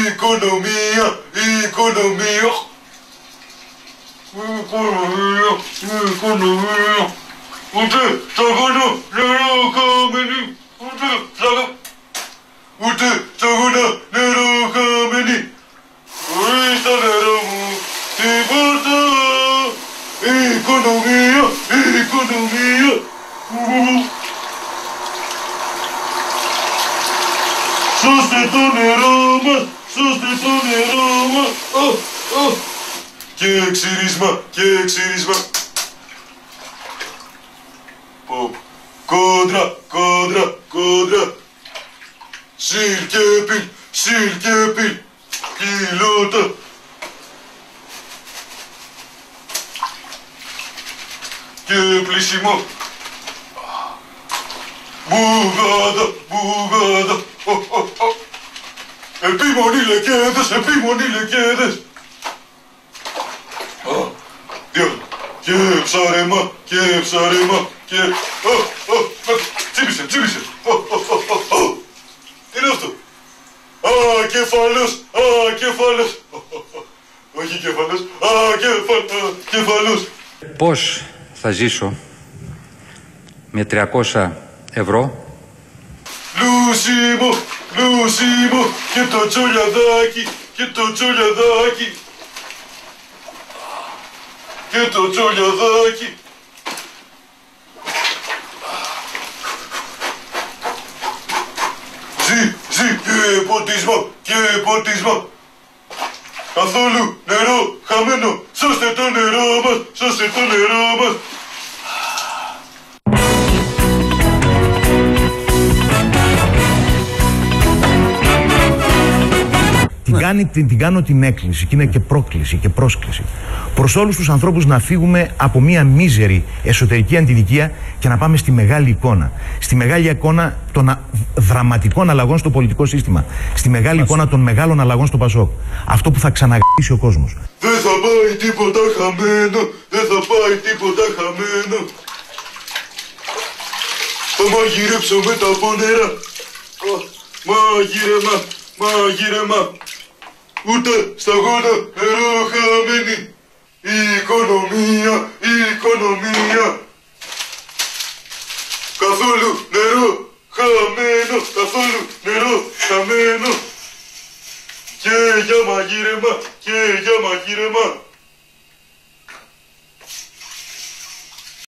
οικονομία, οικονομία. Οικονομία, οικονομία. Ούτε σταγόνα νερό χαμένη. Ούτε σταγόνα νερό χαμένη. Χωρίς το νερό μου τίποτα. Οικονομία, οικονομία. Σώστε το νερό μας, σώστε το νερό μας. Και ξύρισμα, και ξύρισμα. Κόντρα, κόντρα, κόντρα. Σιλκέπιλ, σιλκέπιλ. Πιλότα. Και πλησιμό. Μπουγάδα, μπουγάδα. Επίμονοι λεκέδες, επίμονοι λεκέδες. Και ψάρεμα, και ψάρεμα, και... Τσίπησε, τσίπησε. Τι είναι αυτό? Κεφάλος, κεφάλος. Όχι κεφάλος, κεφάλος. Πώς θα ζήσω με 300 ευρώ? Λούσιμο, λούσιμο, και το τσολιαδάκι, και το τσολιαδάκι. Και το τσολιαδάκι. Ζει, και ποτισμό, και ποτισμό. Καθόλου νερό χαμένο. Σώστε το νερό μας, σώστε το νερό μας. Την κάνω την έκκληση και είναι και πρόκληση και πρόσκληση προς όλους τους ανθρώπους να φύγουμε από μια μίζερη εσωτερική αντιδικία και να πάμε στη μεγάλη εικόνα. Στη μεγάλη εικόνα των δραματικών αλλαγών στο πολιτικό σύστημα. Στη μεγάλη εικόνα των μεγάλων αλλαγών στο Πασόκ. Αυτό που θα ξαναγήσει ο κόσμος. Δεν θα πάει τίποτα χαμένο. Δεν θα πάει τίποτα χαμένο. Θα μαγειρέψω με τα πόνερα. Μαγειρεμά, μαγειρεμά. Ούτε σταγόνα νερό χαμένη. Η οικονομία, η οικονομία. Καθόλου νερό χαμένο, καθόλου νερό χαμένο. Και για μαγείρεμα, και για μαγείρεμα.